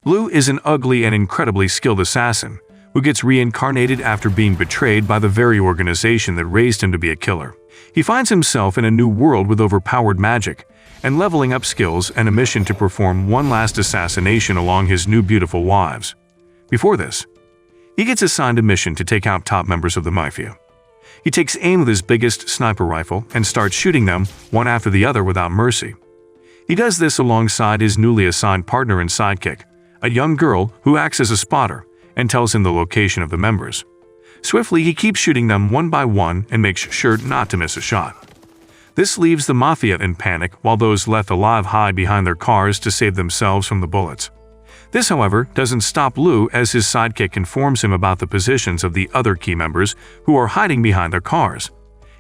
Lu is an ugly and incredibly skilled assassin who gets reincarnated after being betrayed by the very organization that raised him to be a killer. He finds himself in a new world with overpowered magic and leveling up skills and a mission to perform one last assassination along his new beautiful wives. Before this, he gets assigned a mission to take out top members of the mafia. He takes aim with his biggest sniper rifle and starts shooting them one after the other without mercy. He does this alongside his newly assigned partner and sidekick, a young girl who acts as a spotter and tells him the location of the members. Swiftly, he keeps shooting them one by one and makes sure not to miss a shot. This leaves the mafia in panic while those left alive hide behind their cars to save themselves from the bullets. This, however, doesn't stop Lu as his sidekick informs him about the positions of the other key members who are hiding behind their cars.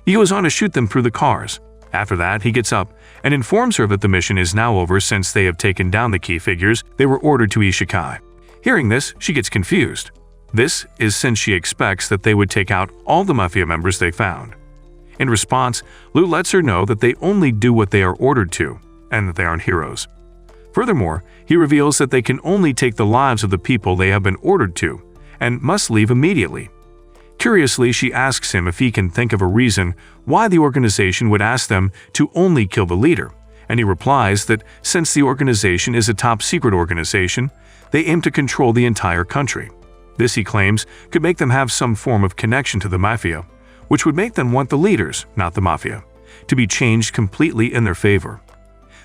He goes on to shoot them through the cars. After that, he gets up and informs her that the mission is now over since they have taken down the key figures they were ordered to Isekai. Hearing this, she gets confused. This is since she expects that they would take out all the mafia members they found. In response, Lu lets her know that they only do what they are ordered to, and that they aren't heroes. Furthermore, he reveals that they can only take the lives of the people they have been ordered to, and must leave immediately. Curiously, she asks him if he can think of a reason why the organization would ask them to only kill the leader, and he replies that since the organization is a top-secret organization, they aim to control the entire country. This, he claims, could make them have some form of connection to the mafia, which would make them want the leaders, not the mafia, to be changed completely in their favor.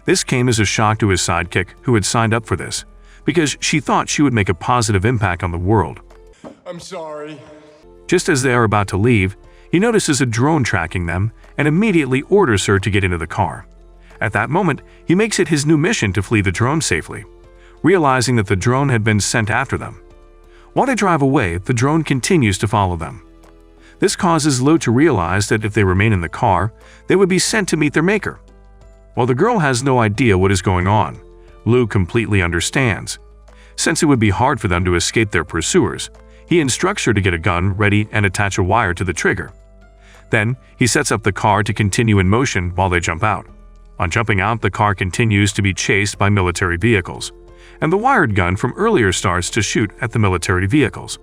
This came as a shock to his sidekick, who had signed up for this, because she thought she would make a positive impact on the world. I'm sorry. Just as they are about to leave, he notices a drone tracking them and immediately orders her to get into the car. At that moment, he makes it his new mission to flee the drone safely, realizing that the drone had been sent after them. While they drive away, the drone continues to follow them. This causes Lu to realize that if they remain in the car, they would be sent to meet their maker. While the girl has no idea what is going on, Lu completely understands. Since it would be hard for them to escape their pursuers, he instructs her to get a gun ready and attach a wire to the trigger. Then, he sets up the car to continue in motion while they jump out. On jumping out, the car continues to be chased by military vehicles, and the wired gun from earlier starts to shoot at the military vehicles.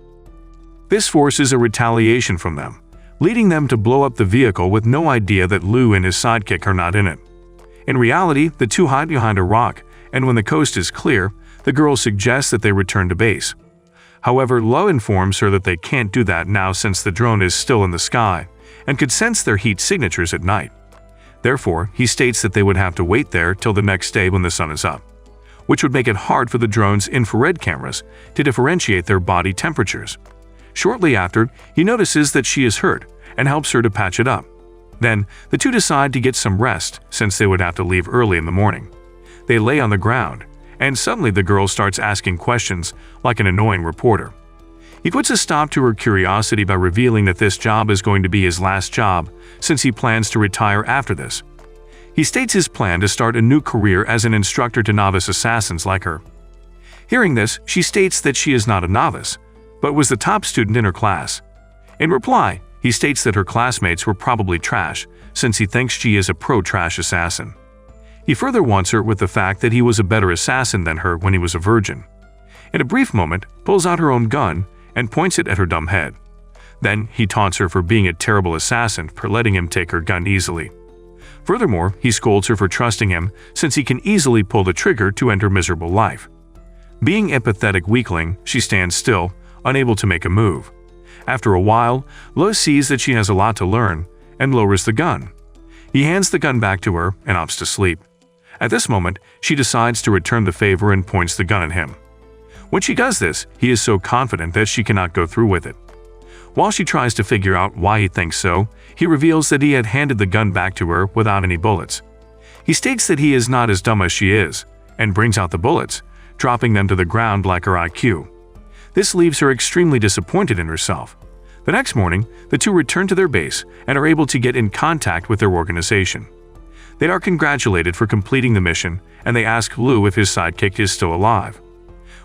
This forces a retaliation from them, leading them to blow up the vehicle with no idea that Lu and his sidekick are not in it. In reality, the two hide behind a rock, and when the coast is clear, the girl suggests that they return to base. However, Lu informs her that they can't do that now since the drone is still in the sky and could sense their heat signatures at night. Therefore, he states that they would have to wait there till the next day when the sun is up, which would make it hard for the drone's infrared cameras to differentiate their body temperatures. Shortly after, he notices that she is hurt and helps her to patch it up. Then, the two decide to get some rest since they would have to leave early in the morning. They lay on the ground, and suddenly the girl starts asking questions like an annoying reporter. He puts a stop to her curiosity by revealing that this job is going to be his last job since he plans to retire after this. He states his plan to start a new career as an instructor to novice assassins like her. Hearing this, she states that she is not a novice, but was the top student in her class. In reply, he states that her classmates were probably trash since he thinks she is a pro-trash assassin. He further wants her with the fact that he was a better assassin than her when he was a virgin. In a brief moment, pulls out her own gun and points it at her dumb head. Then, he taunts her for being a terrible assassin for letting him take her gun easily. Furthermore, he scolds her for trusting him since he can easily pull the trigger to end her miserable life. Being a pathetic weakling, she stands still, unable to make a move. After a while, Lu sees that she has a lot to learn and lowers the gun. He hands the gun back to her and opts to sleep. At this moment, she decides to return the favor and points the gun at him. When she does this, he is so confident that she cannot go through with it. While she tries to figure out why he thinks so, he reveals that he had handed the gun back to her without any bullets. He states that he is not as dumb as she is, and brings out the bullets, dropping them to the ground like her IQ. This leaves her extremely disappointed in herself. The next morning, the two return to their base and are able to get in contact with their organization. They are congratulated for completing the mission, and they ask Lu if his sidekick is still alive.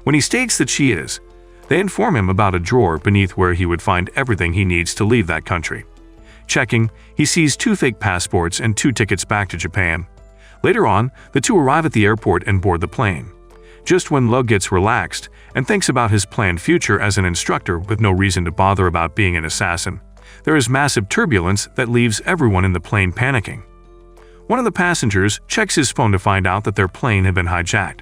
When he states that she is, they inform him about a drawer beneath where he would find everything he needs to leave that country. Checking, he sees 2 fake passports and 2 tickets back to Japan. Later on, the two arrive at the airport and board the plane. Just when Lug gets relaxed and thinks about his planned future as an instructor with no reason to bother about being an assassin, there is massive turbulence that leaves everyone in the plane panicking. One of the passengers checks his phone to find out that their plane had been hijacked.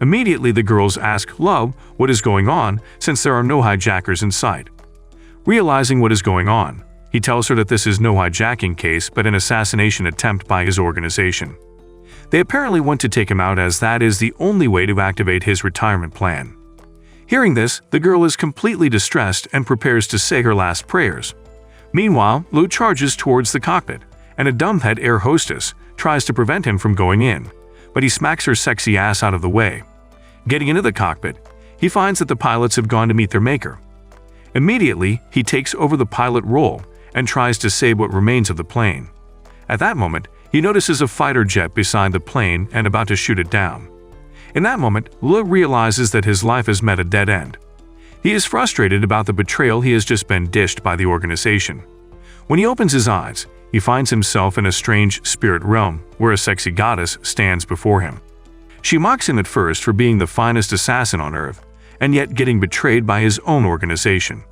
Immediately, the girls ask Love what is going on since there are no hijackers in sight. Realizing what is going on, he tells her that this is no hijacking case but an assassination attempt by his organization. They apparently want to take him out as that is the only way to activate his retirement plan. Hearing this, the girl is completely distressed and prepares to say her last prayers. Meanwhile, Lou charges towards the cockpit, and a dumbhead air hostess tries to prevent him from going in, but he smacks her sexy ass out of the way. Getting into the cockpit, he finds that the pilots have gone to meet their maker. Immediately, he takes over the pilot role and tries to save what remains of the plane. At that moment, he notices a fighter jet beside the plane and about to shoot it down. In that moment, Lou realizes that his life has met a dead end. He is frustrated about the betrayal he has just been dished by the organization. When he opens his eyes, he finds himself in a strange spirit realm where a sexy goddess stands before him. She mocks him at first for being the finest assassin on Earth, and yet getting betrayed by his own organization.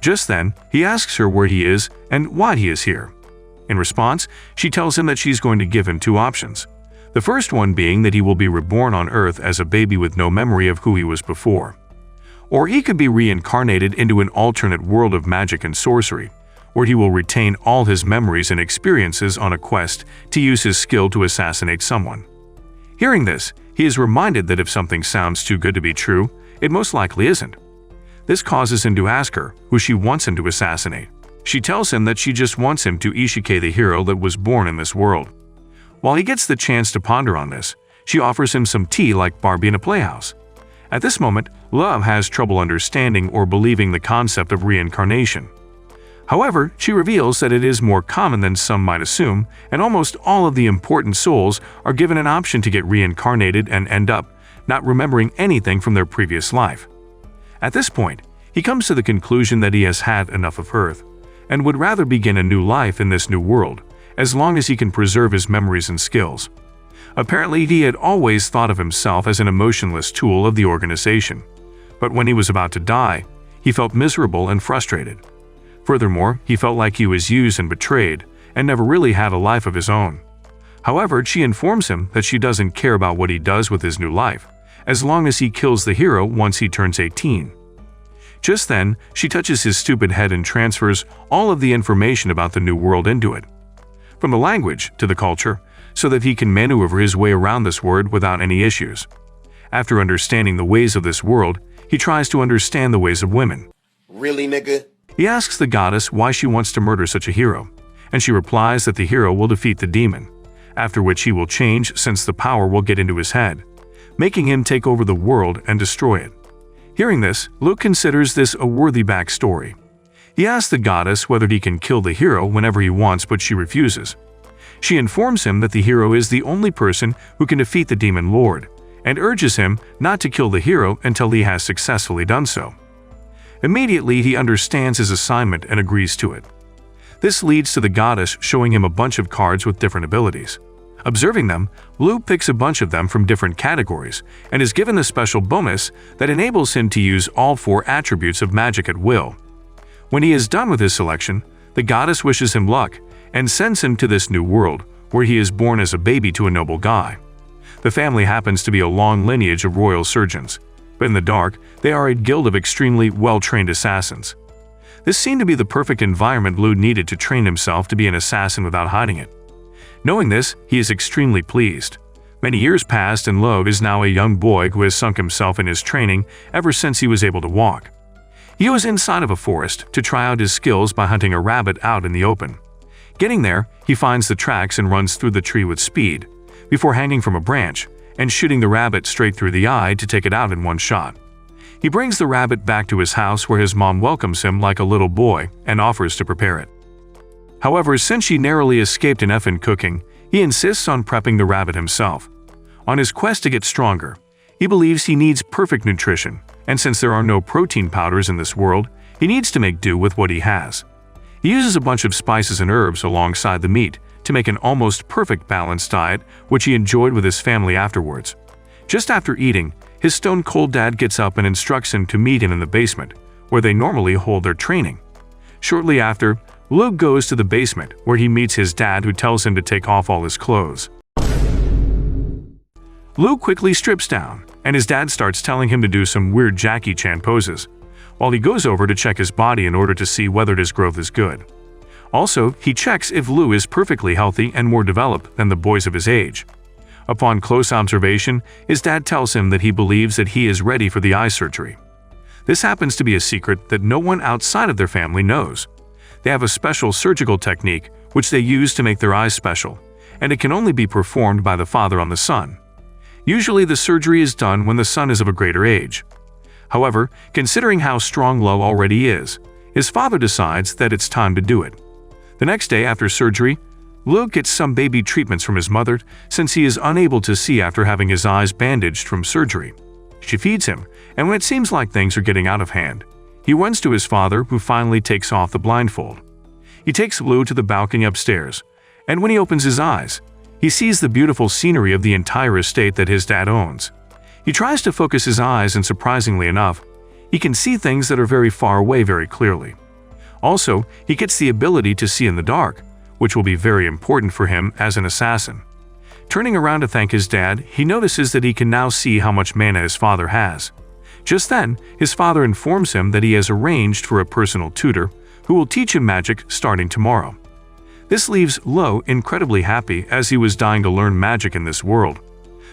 Just then, he asks her where he is and why he is here. In response, she tells him that she's going to give him two options. The first one being that he will be reborn on Earth as a baby with no memory of who he was before. Or he could be reincarnated into an alternate world of magic and sorcery, where he will retain all his memories and experiences on a quest to use his skill to assassinate someone. Hearing this, he is reminded that if something sounds too good to be true, it most likely isn't. This causes him to ask her who she wants him to assassinate. She tells him that she just wants him to isekai the hero that was born in this world. While he gets the chance to ponder on this, she offers him some tea like Barbie in a playhouse. At this moment, Love has trouble understanding or believing the concept of reincarnation. However, she reveals that it is more common than some might assume, and almost all of the important souls are given an option to get reincarnated and end up not remembering anything from their previous life. At this point, he comes to the conclusion that he has had enough of Earth, and would rather begin a new life in this new world, as long as he can preserve his memories and skills. Apparently, he had always thought of himself as an emotionless tool of the organization, but when he was about to die, he felt miserable and frustrated. Furthermore, he felt like he was used and betrayed, and never really had a life of his own. However, she informs him that she doesn't care about what he does with his new life, as long as he kills the hero once he turns 18. Just then, she touches his stupid head and transfers all of the information about the new world into it, from the language to the culture, so that he can maneuver his way around this world without any issues. After understanding the ways of this world, he tries to understand the ways of women. Really, nigga? He asks the goddess why she wants to murder such a hero, and she replies that the hero will defeat the demon, after which he will change since the power will get into his head, making him take over the world and destroy it. Hearing this, Luke considers this a worthy backstory. He asks the goddess whether he can kill the hero whenever he wants, but she refuses. She informs him that the hero is the only person who can defeat the demon lord, and urges him not to kill the hero until he has successfully done so. Immediately, he understands his assignment and agrees to it. This leads to the goddess showing him a bunch of cards with different abilities. Observing them, Lou picks a bunch of them from different categories and is given a special bonus that enables him to use all 4 attributes of magic at will. When he is done with his selection, the goddess wishes him luck and sends him to this new world, where he is born as a baby to a noble guy. The family happens to be a long lineage of royal surgeons, but in the dark, they are a guild of extremely well-trained assassins. This seemed to be the perfect environment Lou needed to train himself to be an assassin without hiding it. Knowing this, he is extremely pleased. Many years passed and Lou is now a young boy who has sunk himself in his training ever since he was able to walk. He was inside of a forest to try out his skills by hunting a rabbit out in the open. Getting there, he finds the tracks and runs through the tree with speed, before hanging from a branch and shooting the rabbit straight through the eye to take it out in one shot. He brings the rabbit back to his house where his mom welcomes him like a little boy and offers to prepare it. However, since she narrowly escaped an F in cooking, he insists on prepping the rabbit himself. On his quest to get stronger, he believes he needs perfect nutrition, and since there are no protein powders in this world, he needs to make do with what he has. He uses a bunch of spices and herbs alongside the meat to make an almost perfect balanced diet, which he enjoyed with his family afterwards. Just after eating, his stone-cold dad gets up and instructs him to meet him in the basement, where they normally hold their training. Shortly after, Lu goes to the basement, where he meets his dad, who tells him to take off all his clothes. Lu quickly strips down, and his dad starts telling him to do some weird Jackie Chan poses, while he goes over to check his body in order to see whether his growth is good. Also, he checks if Lu is perfectly healthy and more developed than the boys of his age. Upon close observation, his dad tells him that he believes that he is ready for the eye surgery. This happens to be a secret that no one outside of their family knows. They have a special surgical technique which they use to make their eyes special, and it can only be performed by the father on the son. Usually the surgery is done when the son is of a greater age. However, considering how strong Lu already is, his father decides that it's time to do it. The next day after surgery, Lu gets some baby treatments from his mother since he is unable to see after having his eyes bandaged from surgery. She feeds him, and when it seems like things are getting out of hand, he runs to his father, who finally takes off the blindfold. He takes Lu to the balcony upstairs, and when he opens his eyes, he sees the beautiful scenery of the entire estate that his dad owns. He tries to focus his eyes, and surprisingly enough, he can see things that are very far away very clearly. Also, he gets the ability to see in the dark, which will be very important for him as an assassin. Turning around to thank his dad, he notices that he can now see how much mana his father has. Just then, his father informs him that he has arranged for a personal tutor who will teach him magic starting tomorrow. This leaves Lu incredibly happy, as he was dying to learn magic in this world.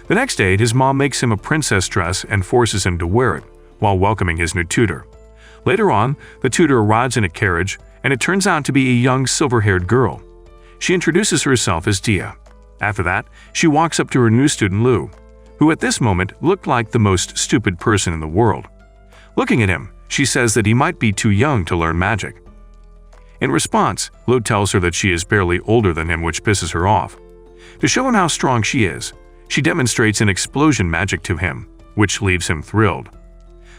The next day, his mom makes him a princess dress and forces him to wear it, while welcoming his new tutor. Later on, the tutor arrives in a carriage, and it turns out to be a young silver-haired girl. She introduces herself as Dia. After that, she walks up to her new student Lu, who at this moment looked like the most stupid person in the world. Looking at him, she says that he might be too young to learn magic. In response, Lu tells her that she is barely older than him, which pisses her off. To show him how strong she is, she demonstrates an explosion magic to him, which leaves him thrilled.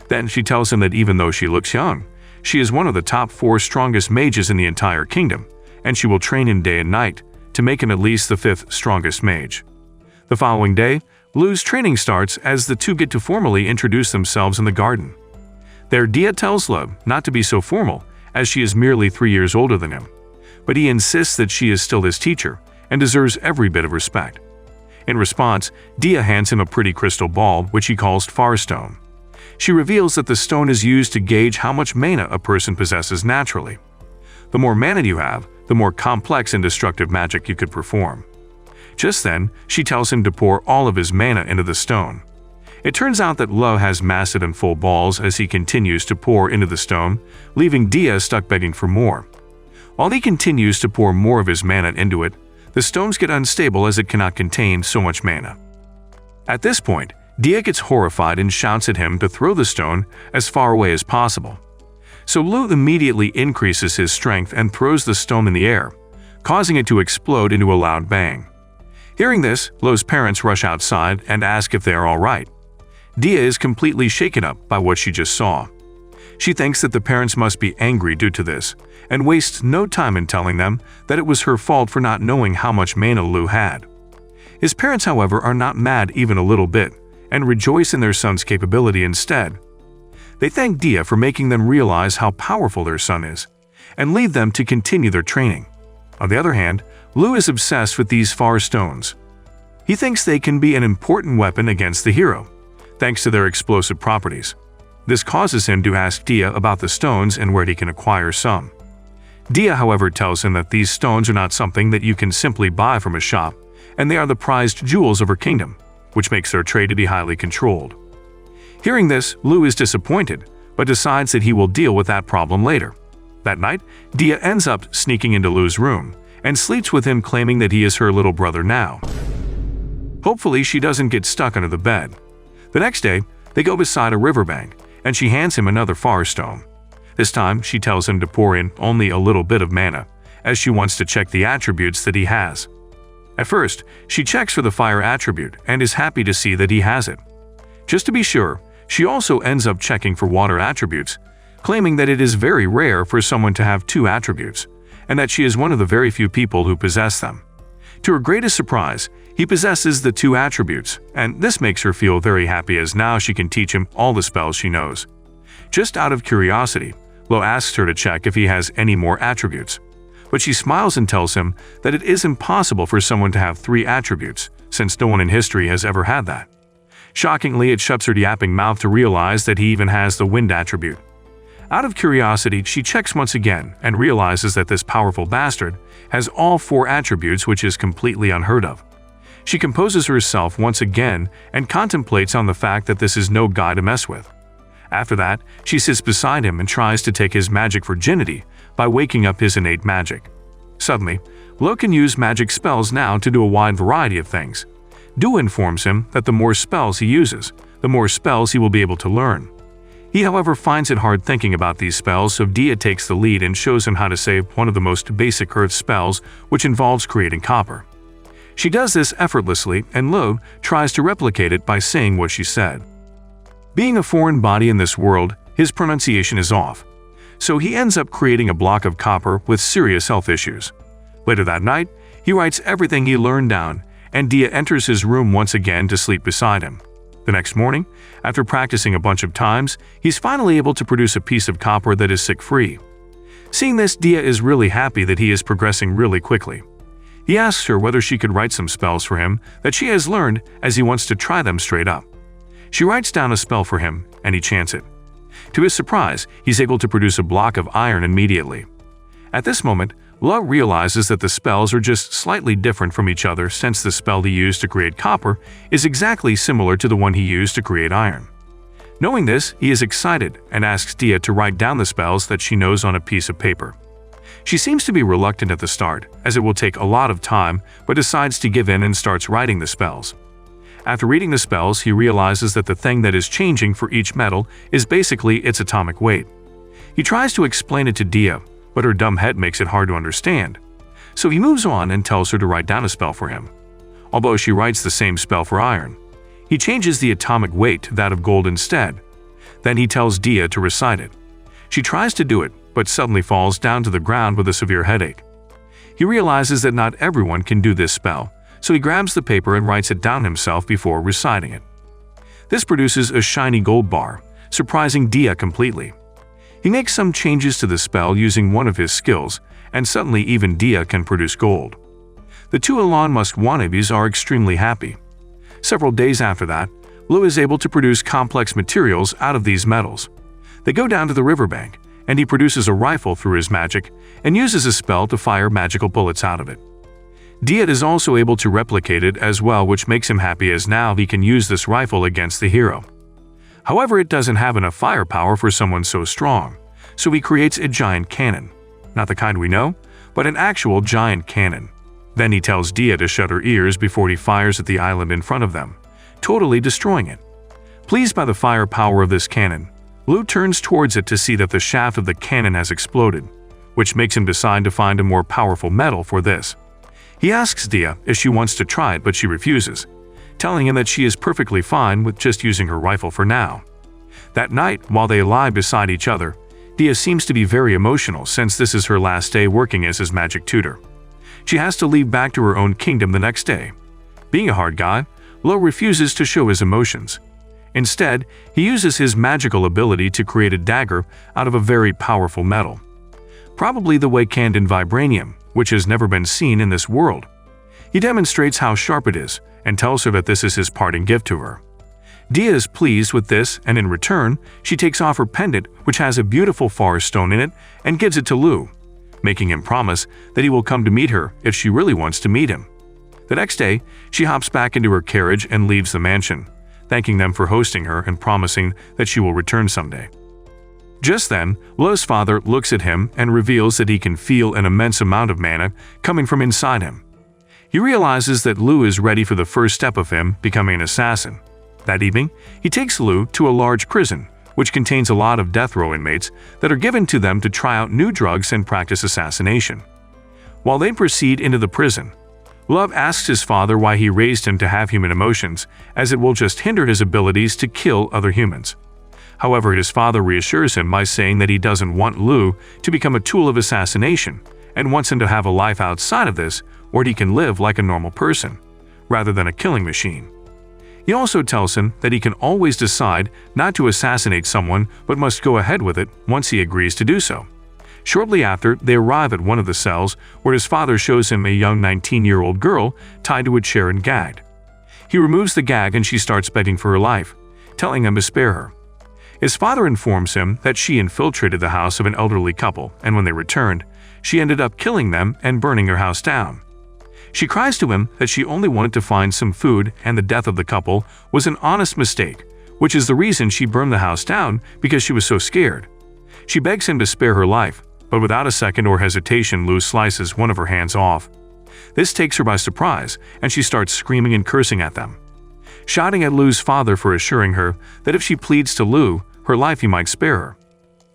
Then she tells him that even though she looks young, she is one of the top 4 strongest mages in the entire kingdom, and she will train him day and night to make him at least the 5th strongest mage. The following day, Lu's training starts as the two get to formally introduce themselves in the garden. There, Dia tells Lu not to be so formal, as she is merely 3 years older than him, but he insists that she is still his teacher and deserves every bit of respect. In response, Dia hands him a pretty crystal ball, which he calls Firestone. She reveals that the stone is used to gauge how much mana a person possesses naturally. The more mana you have, the more complex and destructive magic you could perform. Just then, she tells him to pour all of his mana into the stone. It turns out that Lu has massive and full balls as he continues to pour into the stone, leaving Dia stuck begging for more. While he continues to pour more of his mana into it, the stones get unstable as it cannot contain so much mana. At this point, Dia gets horrified and shouts at him to throw the stone as far away as possible. So Lu immediately increases his strength and throws the stone in the air, causing it to explode into a loud bang. Hearing this, Lu's parents rush outside and ask if they are all right. Dia is completely shaken up by what she just saw. She thinks that the parents must be angry due to this, and wastes no time in telling them that it was her fault for not knowing how much mana Lu had. His parents, however, are not mad even a little bit, and rejoice in their son's capability instead. They thank Dia for making them realize how powerful their son is, and leave them to continue their training. On the other hand, Lu is obsessed with these far stones. He thinks they can be an important weapon against the hero, thanks to their explosive properties. This causes him to ask Dia about the stones and where he can acquire some. Dia, however, tells him that these stones are not something that you can simply buy from a shop, and they are the prized jewels of her kingdom, which makes their trade to be highly controlled. Hearing this, Lu is disappointed, but decides that he will deal with that problem later. That night, Dia ends up sneaking into Lu's room and sleeps with him, claiming that he is her little brother now. Hopefully, she doesn't get stuck under the bed. The next day, they go beside a riverbank, and she hands him another Firestone. This time, she tells him to pour in only a little bit of mana, as she wants to check the attributes that he has. At first, she checks for the fire attribute and is happy to see that he has it. Just to be sure, she also ends up checking for water attributes, claiming that it is very rare for someone to have 2 attributes, and that she is one of the very few people who possess them. To her greatest surprise, He possesses the two attributes, and this makes her feel very happy as now she can teach him all the spells she knows. Just out of curiosity, Lo asks her to check if he has any more attributes. But she smiles and tells him that it is impossible for someone to have 3 attributes, since no one in history has ever had that. Shockingly, it shuts her yapping mouth to realize that he even has the wind attribute. Out of curiosity, she checks once again and realizes that this powerful bastard has all 4 attributes, which is completely unheard of. She composes herself once again and contemplates on the fact that this is no guy to mess with. After that, she sits beside him and tries to take his magic virginity by waking up his innate magic. Suddenly, Lo can use magic spells now to do a wide variety of things. Du informs him that the more spells he uses, the more spells he will be able to learn. He, however, finds it hard thinking about these spells, so Dia takes the lead and shows him how to say one of the most basic earth spells, which involves creating copper. She does this effortlessly, and Lo tries to replicate it by saying what she said. Being a foreign body in this world, his pronunciation is off, so he ends up creating a block of copper with serious health issues. Later that night, he writes everything he learned down, and Dia enters his room once again to sleep beside him. The next morning, after practicing a bunch of times, he's finally able to produce a piece of copper that is sick-free. Seeing this, Dia is really happy that he is progressing really quickly. He asks her whether she could write some spells for him that she has learned, as he wants to try them straight up. She writes down a spell for him, and he chants it. To his surprise, he's able to produce a block of iron immediately. At this moment, Lo realizes that the spells are just slightly different from each other, since the spell he used to create copper is exactly similar to the one he used to create iron. Knowing this, he is excited and asks Dia to write down the spells that she knows on a piece of paper. She seems to be reluctant at the start, as it will take a lot of time, but decides to give in and starts writing the spells. After reading the spells, he realizes that the thing that is changing for each metal is basically its atomic weight. He tries to explain it to Dia, but her dumb head makes it hard to understand. So he moves on and tells her to write down a spell for him. Although she writes the same spell for iron, he changes the atomic weight to that of gold instead. Then he tells Dia to recite it. She tries to do it, but suddenly falls down to the ground with a severe headache. He realizes that not everyone can do this spell, so he grabs the paper and writes it down himself before reciting it. This produces a shiny gold bar, surprising Dia completely. He makes some changes to the spell using one of his skills, and suddenly even Dia can produce gold. The two Elon Musk wannabes are extremely happy. Several days after that, Lo is able to produce complex materials out of these metals. They go down to the riverbank, and he produces a rifle through his magic and uses a spell to fire magical bullets out of it. Dia is also able to replicate it as well, which makes him happy as now he can use this rifle against the hero. However, it doesn't have enough firepower for someone so strong, so he creates a giant cannon. Not the kind we know, but an actual giant cannon. Then he tells Dia to shut her ears before he fires at the island in front of them, totally destroying it. Pleased by the firepower of this cannon, Lo turns towards it to see that the shaft of the cannon has exploded, which makes him decide to find a more powerful metal for this. He asks Dia if she wants to try it, but she refuses, telling him that she is perfectly fine with just using her rifle for now. That night, while they lie beside each other, Dia seems to be very emotional since this is her last day working as his magic tutor. She has to leave back to her own kingdom the next day. Being a hard guy, Lo refuses to show his emotions. Instead, he uses his magical ability to create a dagger out of a very powerful metal. Probably the Wakandyan vibranium, which has never been seen in this world. He demonstrates how sharp it is and tells her that this is his parting gift to her. Dia is pleased with this, and in return, she takes off her pendant, which has a beautiful forest stone in it, and gives it to Lo, making him promise that he will come to meet her if she really wants to meet him. The next day, she hops back into her carriage and leaves the mansion, thanking them for hosting her and promising that she will return someday. Just then, Lo's father looks at him and reveals that he can feel an immense amount of mana coming from inside him. He realizes that Lo is ready for the first step of him becoming an assassin. That evening, he takes Lo to a large prison, which contains a lot of death row inmates that are given to them to try out new drugs and practice assassination. While they proceed into the prison, Love asks his father why he raised him to have human emotions, as it will just hinder his abilities to kill other humans. However, his father reassures him by saying that he doesn't want Lo to become a tool of assassination and wants him to have a life outside of this where he can live like a normal person, rather than a killing machine. He also tells him that he can always decide not to assassinate someone but must go ahead with it once he agrees to do so. Shortly after, they arrive at one of the cells where his father shows him a young 19-year-old girl tied to a chair and gagged. He removes the gag and she starts begging for her life, telling him to spare her. His father informs him that she infiltrated the house of an elderly couple, and when they returned, she ended up killing them and burning their house down. She cries to him that she only wanted to find some food and the death of the couple was an honest mistake, which is the reason she burned the house down because she was so scared. She begs him to spare her life, but without a second or hesitation, Lou slices one of her hands off. This takes her by surprise, and she starts screaming and cursing at them, shouting at Lou's father for assuring her that if she pleads to Lou, her life he might spare her.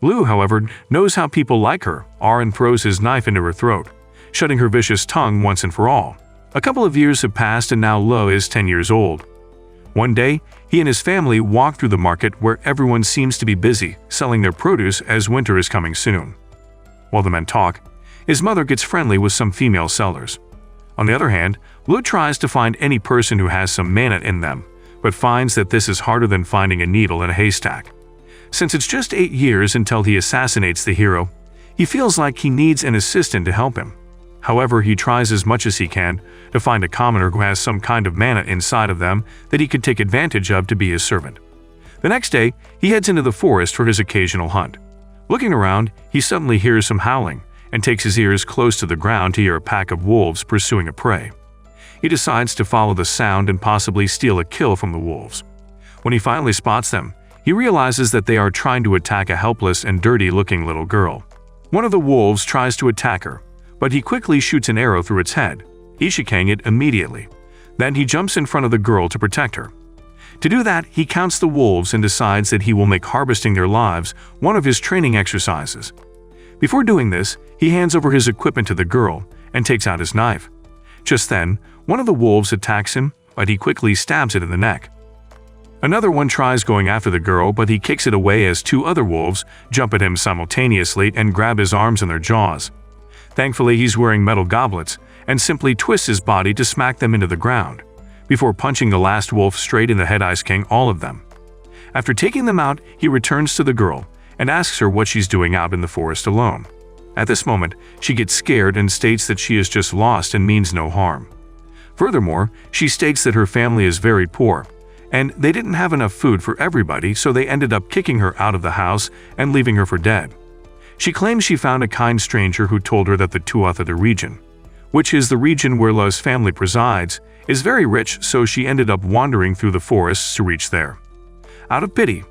Lou, however, knows how people like her are and throws his knife into her throat, shutting her vicious tongue once and for all. A couple of years have passed and now Lou is 10 years old. One day, he and his family walk through the market where everyone seems to be busy selling their produce as winter is coming soon. While the men talk, his mother gets friendly with some female sellers. On the other hand, Lou tries to find any person who has some mana in them, but finds that this is harder than finding a needle in a haystack. Since it's just 8 years until he assassinates the hero, he feels like he needs an assistant to help him. However, he tries as much as he can to find a commoner who has some kind of mana inside of them that he could take advantage of to be his servant. The next day, he heads into the forest for his occasional hunt. Looking around, he suddenly hears some howling and takes his ears close to the ground to hear a pack of wolves pursuing a prey. He decides to follow the sound and possibly steal a kill from the wolves. When he finally spots them, he realizes that they are trying to attack a helpless and dirty-looking little girl. One of the wolves tries to attack her, but he quickly shoots an arrow through its head, Isekai it immediately. Then he jumps in front of the girl to protect her. To do that, he counts the wolves and decides that he will make harvesting their lives one of his training exercises. Before doing this, he hands over his equipment to the girl and takes out his knife. Just then, one of the wolves attacks him, but he quickly stabs it in the neck. Another one tries going after the girl, but he kicks it away as 2 other wolves jump at him simultaneously and grab his arms in their jaws. Thankfully, he's wearing metal goblets and simply twists his body to smack them into the ground, before punching the last wolf straight in the head, Isekai all of them. After taking them out, he returns to the girl and asks her what she's doing out in the forest alone. At this moment, she gets scared and states that she is just lost and means no harm. Furthermore, she states that her family is very poor, and they didn't have enough food for everybody, so they ended up kicking her out of the house and leaving her for dead. She claims she found a kind stranger who told her that the Tuatha region, which is the region where Lau's family presides, is very rich, so she ended up wandering through the forests to reach there. Out of pity,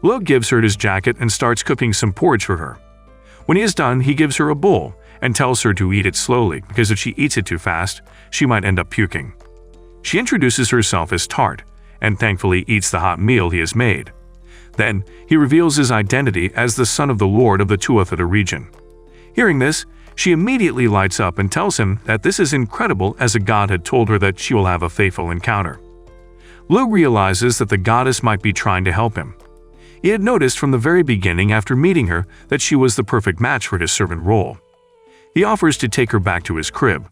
Lau gives her his jacket and starts cooking some porridge for her. When he is done, he gives her a bowl and tells her to eat it slowly because if she eats it too fast, she might end up puking. She introduces herself as Tart and thankfully eats the hot meal he has made. Then, he reveals his identity as the son of the Lord of the Tuatha region. Hearing this, she immediately lights up and tells him that this is incredible as a god had told her that she will have a fateful encounter. Lau realizes that the goddess might be trying to help him. He had noticed from the very beginning after meeting her that she was the perfect match for his servant role. He offers to take her back to his crib.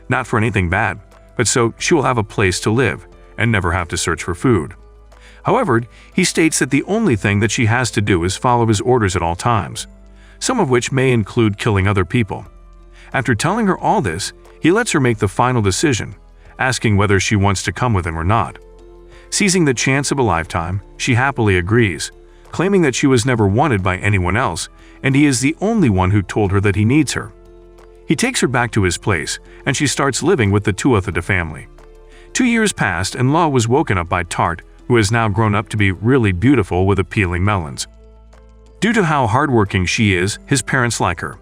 Not for anything bad, but so she will have a place to live and never have to search for food. However, he states that the only thing that she has to do is follow his orders at all times, some of which may include killing other people. After telling her all this, he lets her make the final decision, asking whether she wants to come with him or not. Seizing the chance of a lifetime, she happily agrees, claiming that she was never wanted by anyone else and he is the only one who told her that he needs her. He takes her back to his place, and she starts living with the Tuatha family. 2 years passed and Lau was woken up by Tart, who has now grown up to be really beautiful with appealing melons. Due to how hardworking she is, his parents like her.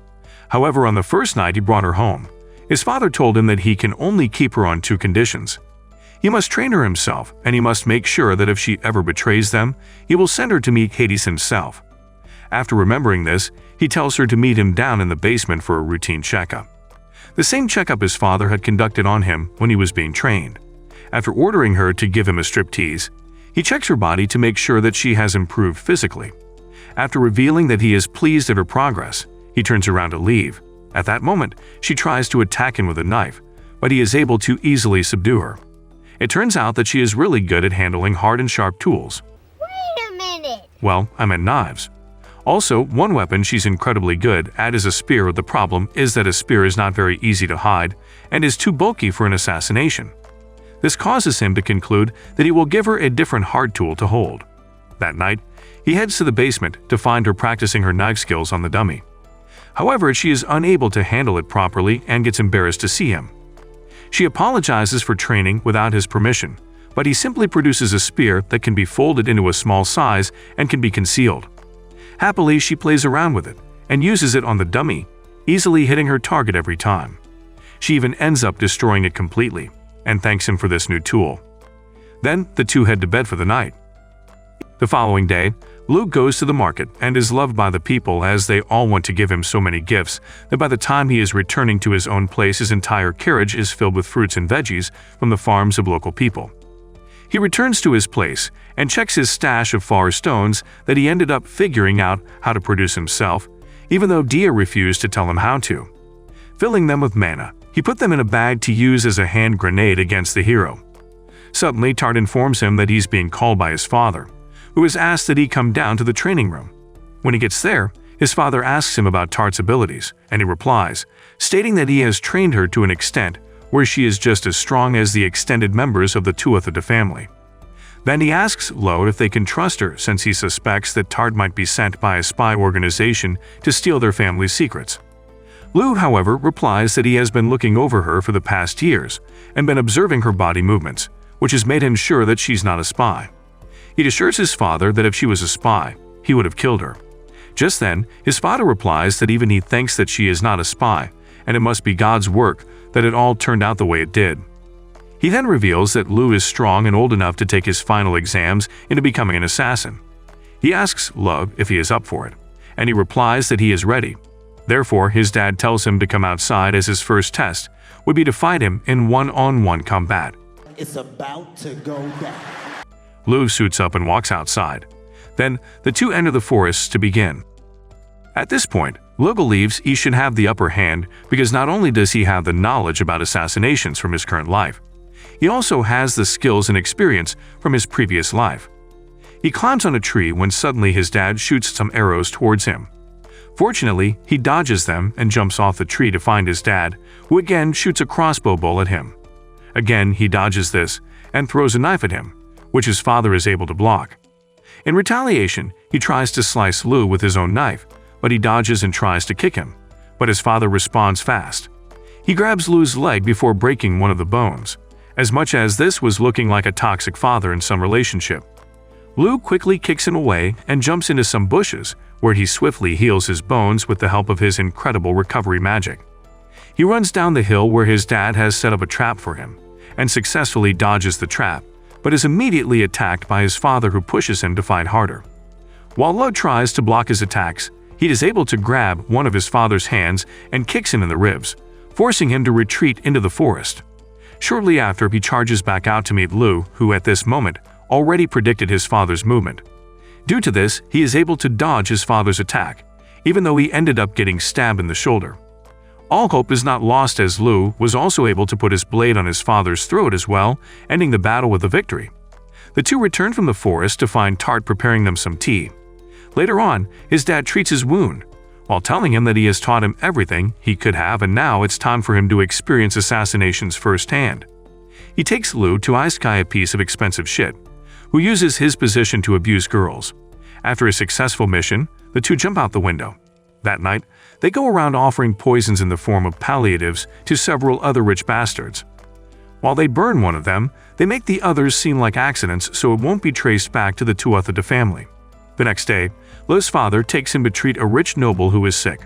However, on the first night he brought her home, his father told him that he can only keep her on 2 conditions. He must train her himself, and he must make sure that if she ever betrays them, he will send her to meet Hades himself. After remembering this, he tells her to meet him down in the basement for a routine checkup. The same checkup his father had conducted on him when he was being trained. After ordering her to give him a striptease, he checks her body to make sure that she has improved physically. After revealing that he is pleased at her progress, he turns around to leave. At that moment, she tries to attack him with a knife, but he is able to easily subdue her. It turns out that she is really good at handling hard and sharp tools. Wait a minute! Well, I meant knives. Also, one weapon she's incredibly good at is a spear. The problem is that a spear is not very easy to hide and is too bulky for an assassination. This causes him to conclude that he will give her a different hard tool to hold. That night, he heads to the basement to find her practicing her knife skills on the dummy. However, she is unable to handle it properly and gets embarrassed to see him. She apologizes for training without his permission, but he simply produces a spear that can be folded into a small size and can be concealed. Happily, she plays around with it and uses it on the dummy, easily hitting her target every time. She even ends up destroying it completely and thanks him for this new tool. Then, the two head to bed for the night. The following day, Luke goes to the market and is loved by the people as they all want to give him so many gifts that by the time he is returning to his own place, his entire carriage is filled with fruits and veggies from the farms of local people. He returns to his place and checks his stash of flower stones that he ended up figuring out how to produce himself, even though Dia refused to tell him how to. Filling them with mana, he put them in a bag to use as a hand grenade against the hero. Suddenly, Tart informs him that he's being called by his father, who has asked that he come down to the training room. When he gets there, his father asks him about Tart's abilities, and he replies, stating that he has trained her to an extent where she is just as strong as the extended members of the QUALITY family. Then he asks Lo if they can trust her since he suspects that Tart might be sent by a spy organization to steal their family's secrets. Lu, however, replies that he has been looking over her for the past years and been observing her body movements, which has made him sure that she's not a spy. He assures his father that if she was a spy, he would have killed her. Just then, his father replies that even he thinks that she is not a spy, and it must be God's work that it all turned out the way it did. He then reveals that Lu is strong and old enough to take his final exams into becoming an assassin. He asks Love if he is up for it, and he replies that he is ready. Therefore, his dad tells him to come outside as his first test would be to fight him in one-on-one combat. It's about to go down. Lu suits up and walks outside. Then, the two enter the forests to begin. At this point, Lu believes he should have the upper hand because not only does he have the knowledge about assassinations from his current life, he also has the skills and experience from his previous life. He climbs on a tree when suddenly his dad shoots some arrows towards him. Fortunately, he dodges them and jumps off the tree to find his dad, who again shoots a crossbow bolt at him. Again, he dodges this and throws a knife at him, which his father is able to block. In retaliation, he tries to slice Lu with his own knife, but he dodges and tries to kick him, but his father responds fast. He grabs Lu's leg before breaking one of the bones, as much as this was looking like a toxic father in some relationship. Lu quickly kicks him away and jumps into some bushes, where he swiftly heals his bones with the help of his incredible recovery magic. He runs down the hill where his dad has set up a trap for him, and successfully dodges the trap, but is immediately attacked by his father, who pushes him to fight harder. While Lu tries to block his attacks, he is able to grab one of his father's hands and kicks him in the ribs, forcing him to retreat into the forest. Shortly after, he charges back out to meet Lu, who at this moment already predicted his father's movement. Due to this, he is able to dodge his father's attack, even though he ended up getting stabbed in the shoulder. All hope is not lost as Lu was also able to put his blade on his father's throat as well, ending the battle with a victory. The two return from the forest to find Tart preparing them some tea. Later on, his dad treats his wound, while telling him that he has taught him everything he could have and now it's time for him to experience assassinations firsthand. He takes Lu to Isekai, a piece of expensive shit, who uses his position to abuse girls. After a successful mission, the two jump out the window. That night, they go around offering poisons in the form of palliatives to several other rich bastards. While they burn one of them, they make the others seem like accidents so it won't be traced back to the QUALITY family. The next day, Lu's father takes him to treat a rich noble who is sick.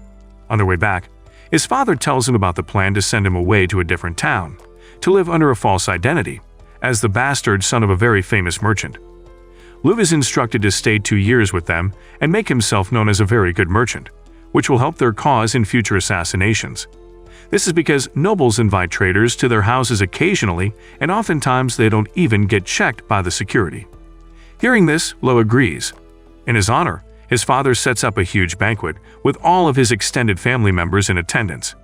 On their way back, his father tells him about the plan to send him away to a different town, to live under a false identity, as the bastard son of a very famous merchant. Lu is instructed to stay 2 years with them and make himself known as a very good merchant, which will help their cause in future assassinations. This is because nobles invite traders to their houses occasionally, and oftentimes they don't even get checked by the security. Hearing this, Lu agrees. In his honor, his father sets up a huge banquet with all of his extended family members in attendance.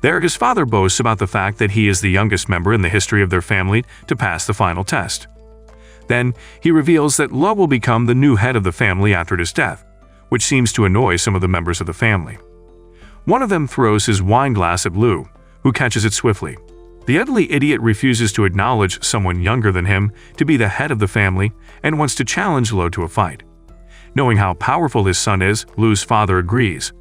There, his father boasts about the fact that he is the youngest member in the history of their family to pass the final test. Then, he reveals that Lo will become the new head of the family after his death, which seems to annoy some of the members of the family. One of them throws his wine glass at Lu, who catches it swiftly. The ugly idiot refuses to acknowledge someone younger than him to be the head of the family and wants to challenge Lo to a fight. Knowing how powerful his son is, Lu's father agrees.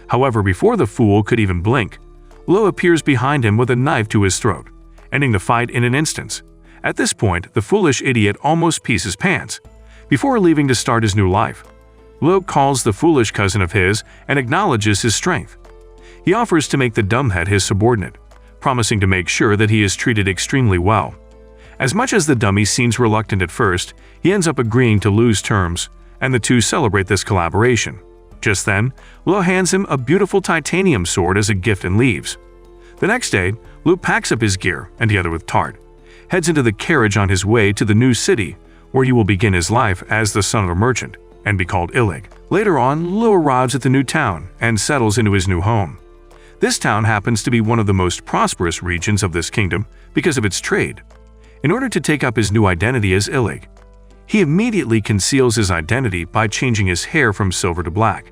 However, before the fool could even blink, Lo appears behind him with a knife to his throat, ending the fight in an instant. At this point, the foolish idiot almost pees his pants. Before leaving to start his new life, Lo calls the foolish cousin of his and acknowledges his strength. He offers to make the dumbhead his subordinate, promising to make sure that he is treated extremely well. As much as the dummy seems reluctant at first, he ends up agreeing to Lu's terms, and the two celebrate this collaboration. Just then, Lo hands him a beautiful titanium sword as a gift and leaves. The next day, Lu packs up his gear and, together with Tart, heads into the carriage on his way to the new city, where he will begin his life as the son of a merchant and be called Illig. Later on, Lu arrives at the new town and settles into his new home. This town happens to be one of the most prosperous regions of this kingdom because of its trade. In order to take up his new identity as Illig, he immediately conceals his identity by changing his hair from silver to black.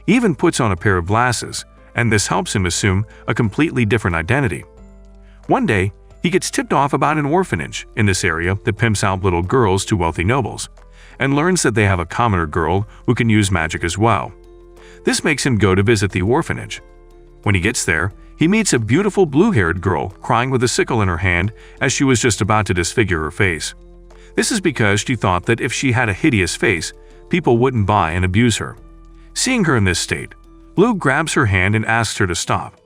He even puts on a pair of glasses, and this helps him assume a completely different identity. One day, he gets tipped off about an orphanage in this area that pimps out little girls to wealthy nobles, and learns that they have a commoner girl who can use magic as well. This makes him go to visit the orphanage. When he gets there, he meets a beautiful blue-haired girl crying with a sickle in her hand as she was just about to disfigure her face. This is because she thought that if she had a hideous face, people wouldn't buy and abuse her. Seeing her in this state, Lu grabs her hand and asks her to stop.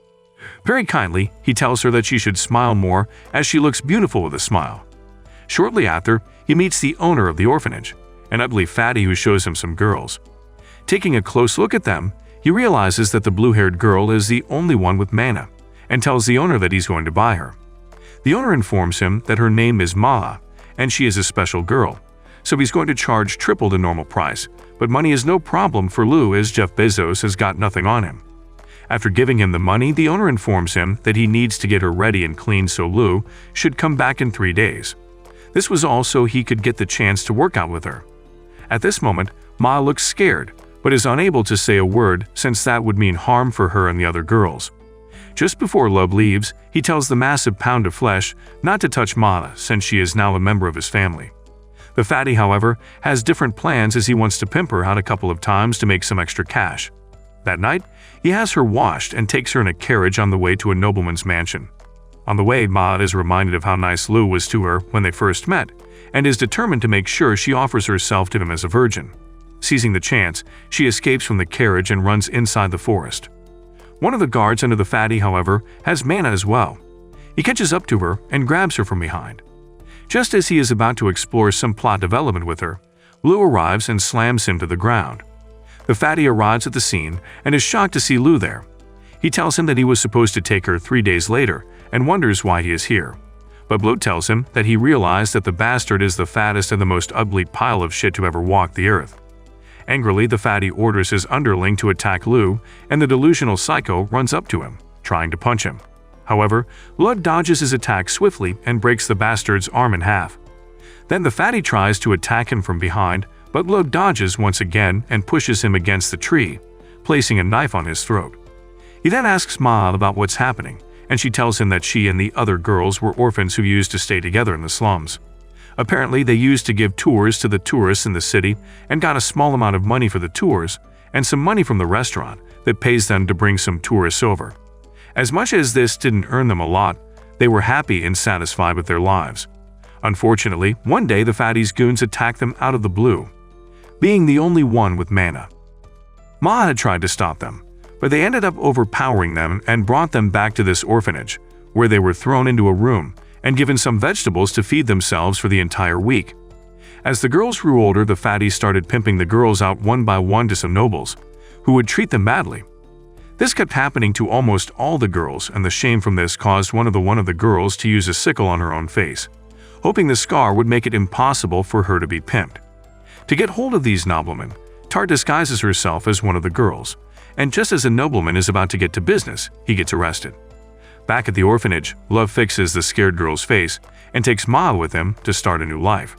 Very kindly, he tells her that she should smile more as she looks beautiful with a smile. Shortly after, he meets the owner of the orphanage, an ugly fatty who shows him some girls. Taking a close look at them, he realizes that the blue-haired girl is the only one with mana, and tells the owner that he's going to buy her. The owner informs him that her name is Maa, and she is a special girl, so he's going to charge triple the normal price, but money is no problem for Lu as Jeff Bezos has got nothing on him. After giving him the money, the owner informs him that he needs to get her ready and clean, so Lu should come back in 3 days. This was all so he could get the chance to work out with her. At this moment, Ma looks scared, but is unable to say a word since that would mean harm for her and the other girls. Just before Lub leaves, he tells the massive pound of flesh not to touch Ma since she is now a member of his family. The fatty, however, has different plans as he wants to pimp her out a couple of times to make some extra cash. That night, he has her washed and takes her in a carriage on the way to a nobleman's mansion. On the way, Ma is reminded of how nice Lu was to her when they first met, and is determined to make sure she offers herself to him as a virgin. Seizing the chance, she escapes from the carriage and runs inside the forest. One of the guards under the fatty, however, has mana as well. He catches up to her and grabs her from behind. Just as he is about to explore some plot development with her, Lu arrives and slams him to the ground. The fatty arrives at the scene and is shocked to see Lu there. He tells him that he was supposed to take her 3 days later and wonders why he is here. But Lu tells him that he realized that the bastard is the fattest and the most ugly pile of shit to ever walk the earth. Angrily, the fatty orders his underling to attack Lu, and the delusional psycho runs up to him, trying to punch him. However, Lu dodges his attack swiftly and breaks the bastard's arm in half. Then the fatty tries to attack him from behind, but Lu dodges once again and pushes him against the tree, placing a knife on his throat. He then asks Ma about what's happening, and she tells him that she and the other girls were orphans who used to stay together in the slums. Apparently, they used to give tours to the tourists in the city and got a small amount of money for the tours and some money from the restaurant that pays them to bring some tourists over. As much as this didn't earn them a lot, they were happy and satisfied with their lives. Unfortunately, one day the fatty's goons attacked them out of the blue, being the only one with mana. Ma had tried to stop them, but they ended up overpowering them and brought them back to this orphanage, where they were thrown into a room and given some vegetables to feed themselves for the entire week. As the girls grew older, the fatties started pimping the girls out one by one to some nobles, who would treat them badly. This kept happening to almost all the girls, and the shame from this caused one of the girls to use a sickle on her own face, hoping the scar would make it impossible for her to be pimped. To get hold of these noblemen, Tart disguises herself as one of the girls, and just as a nobleman is about to get to business, he gets arrested. Back at the orphanage, Love fixes the scared girl's face and takes Ma with him to start a new life.